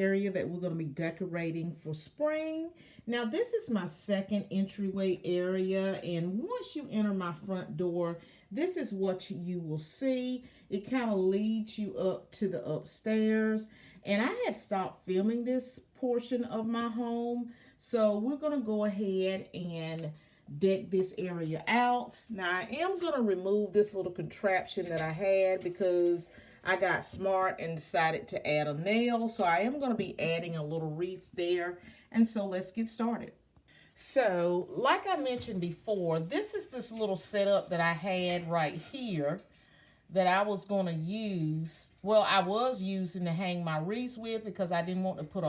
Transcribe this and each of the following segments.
area that we're going to be decorating for spring. Now, this is my second entryway area, and once you enter my front door, this is what you will see. It kind of leads you up to the upstairs, and I had stopped filming this portion of my home, so we're going to go ahead and deck this area out. Now, I am going to remove this little contraption that I had because I got smart and decided to add a nail. So I am going to be adding a little wreath there. And so let's get started. So like I mentioned before, this is this little setup that I had right here that I was going to use. Well, I was using to hang my wreaths with because I didn't want to put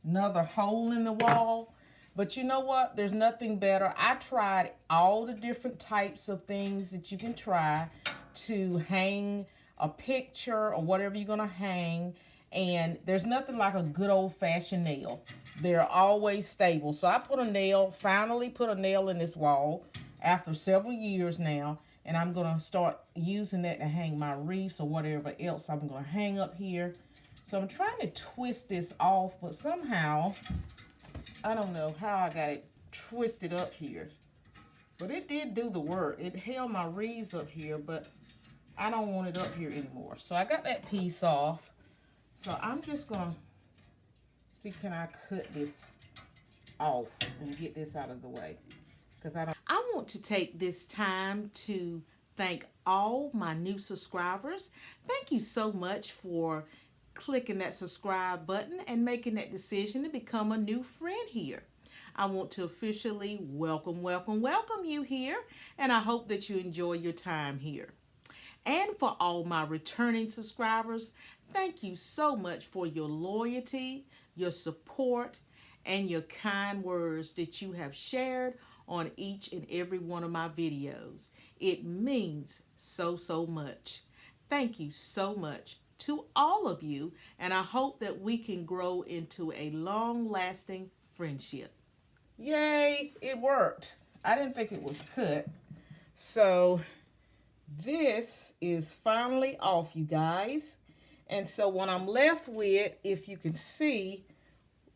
another hole in the wall. But you know what? There's nothing better. I tried all the different types of things that you can try to hang a picture or whatever you're going to hang. And there's nothing like a good old-fashioned nail. They're always stable. So I finally put a nail in this wall after several years now. And I'm going to start using that to hang my wreaths or whatever else I'm going to hang up here. So I'm trying to twist this off, but somehow I don't know how I got it twisted up here, but it did do the work. It held my wreaths up here, but I don't want it up here anymore. So I got that piece off. So I'm just gonna see, can I cut this off and get this out of the way? Because I want to take this time to thank all my new subscribers. Thank you so much for clicking that subscribe button and making that decision to become a new friend here. I want to officially welcome you here, and I hope that you enjoy your time here. And for all my returning subscribers, thank you so much for your loyalty, your support, and your kind words that you have shared on each and every one of my videos. It means so much. Thank you so much to all of you, and I hope that we can grow into a long-lasting friendship. Yay, it worked. I didn't think it was cut. So this is finally off, you guys. And so what I'm left with, if you can see,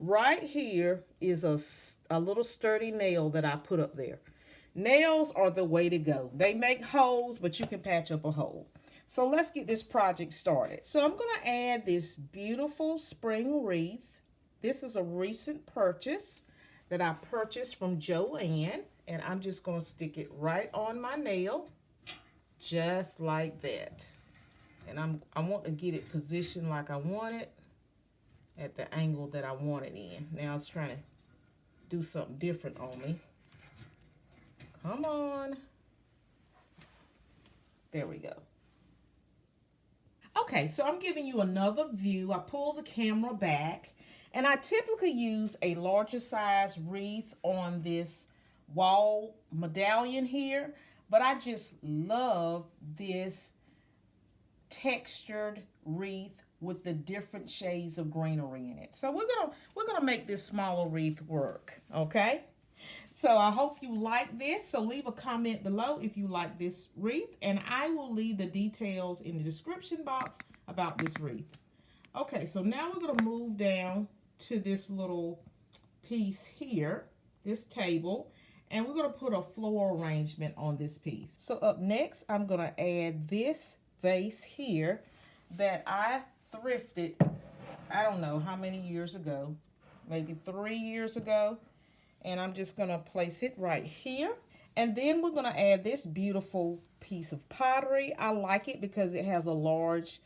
right here is a little sturdy nail that I put up there. Nails are the way to go. They make holes, but you can patch up a hole. So let's get this project started. So I'm going to add this beautiful spring wreath. This is a recent purchase that I purchased from Joanne, and I'm just going to stick it right on my nail, just like that. And I want to get it positioned like I want it at the angle that I want it in. Now it's trying to do something different on me. Come on. There we go. Okay, so I'm giving you another view. I pull the camera back, and I typically use a larger size wreath on this wall medallion here, but I just love this textured wreath with the different shades of greenery in it. So we're gonna make this smaller wreath work, okay? So I hope you like this. So leave a comment below if you like this wreath, and I will leave the details in the description box about this wreath. Okay, so now we're gonna move down to this little piece here, this table, and we're gonna put a floral arrangement on this piece. So up next, I'm gonna add this vase here that I thrifted, I don't know how many years ago, maybe 3 years ago. And I'm just going to place it right here. And then we're going to add this beautiful piece of pottery. I like it because it has a large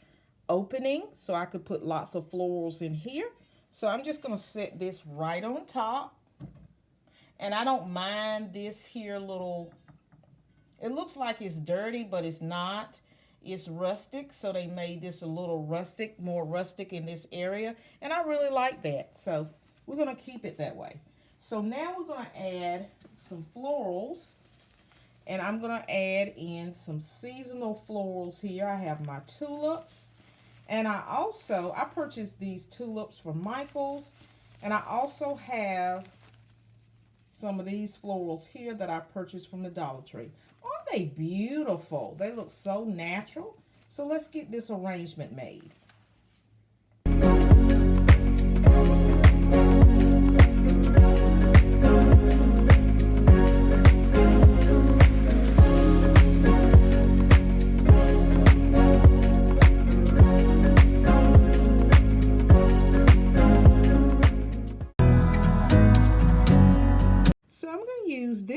opening, so I could put lots of florals in here. So I'm just going to set this right on top. And I don't mind this here little, it looks like it's dirty, but it's not. It's rustic, so they made this a little rustic, more rustic in this area. And I really like that. So we're going to keep it that way. So now we're going to add some florals, and I'm going to add in some seasonal florals here. I have my tulips, and I purchased these tulips from Michael's, and I also have some of these florals here that I purchased from the Dollar Tree. Aren't they beautiful? They look so natural. So let's get this arrangement made.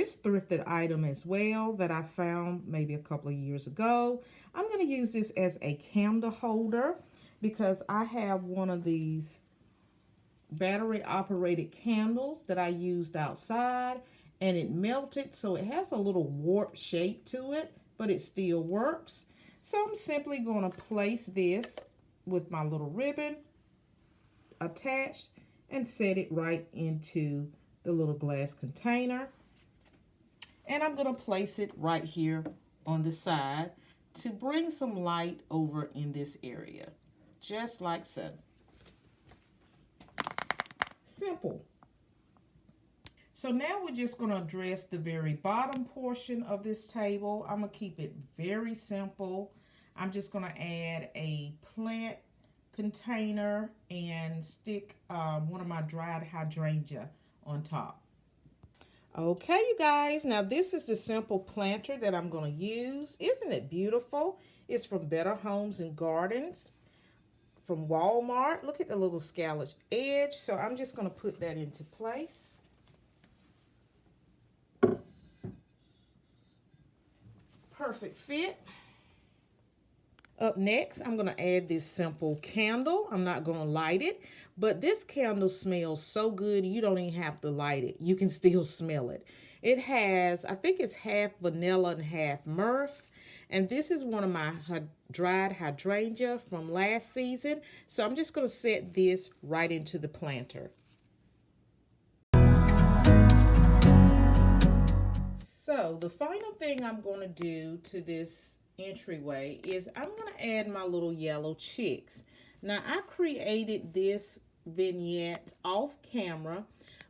this thrifted item as well that I found maybe a couple of years ago. I'm going to use this as a candle holder because I have one of these battery operated candles that I used outside, and it melted, so it has a little warped shape to it, but it still works. So I'm simply going to place this with my little ribbon attached and set it right into the little glass container. And I'm going to place it right here on the side to bring some light over in this area, just like so. Simple. So now we're just going to address the very bottom portion of this table. I'm going to keep it very simple. I'm just going to add a plant container and stick one of my dried hydrangea on top. Okay, you guys, now this is the simple planter that I'm going to use. Isn't it beautiful? It's from Better Homes and Gardens from Walmart. Look at the little scalloped edge. So I'm just going to put that into place. Perfect fit. Up next, I'm going to add this simple candle. I'm not going to light it, but this candle smells so good you don't even have to light it. You can still smell it. It has, I think it's half vanilla and half myrrh. And this is one of my dried hydrangea from last season. So I'm just going to set this right into the planter. So the final thing I'm going to do to this entryway is I'm going to add my little yellow chicks. Now I created this vignette off camera,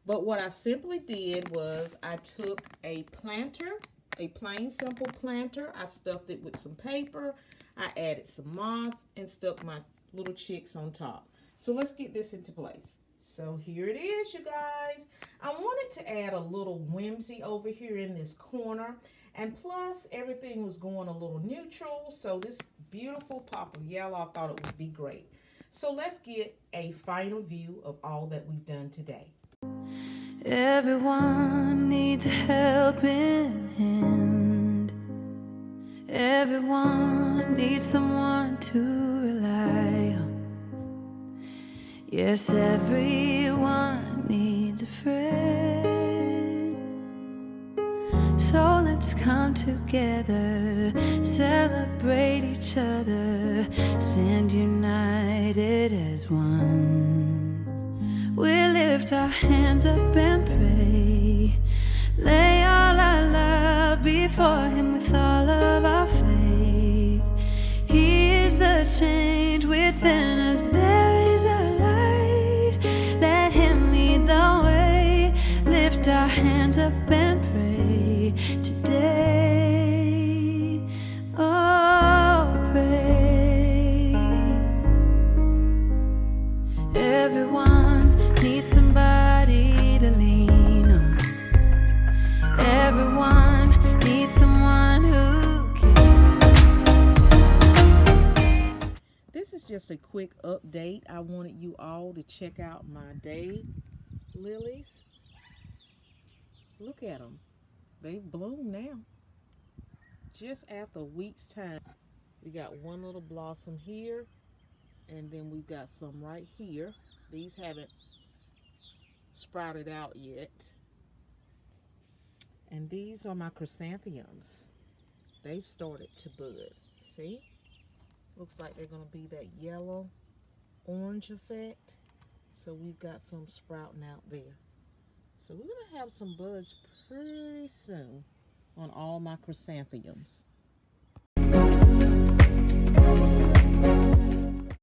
but what I simply did was I took a planter, a plain simple planter. I stuffed it with some paper. I added some moss and stuck my little chicks on top. So let's get this into place. So here it is, you guys. I wanted to add a little whimsy over here in this corner. And plus, everything was going a little neutral. So this beautiful pop of yellow, I thought it would be great. So let's get a final view of all that we've done today. Everyone needs a helping hand. Everyone needs someone to rely on. Yes, everyone needs a friend. So let's come together, celebrate each other, stand united as one. We lift our hands up and pray, lay all our love before Him with all of our faith. He is the change within us, there is a light, let Him lead the way. Lift our hands up and pray today, oh pray. Everyone needs somebody to lean on. Everyone needs someone who cares. This is just a quick update. I wanted you all to check out my day lilies. Look at them. They've bloomed now. Just after a week's time. We got one little blossom here, and then we've got some right here. These haven't sprouted out yet. And these are my chrysanthemums. They've started to bud. See? Looks like they're going to be that yellow orange effect. So we've got some sprouting out there. So we're going to have some buds pretty soon on all my chrysanthemums.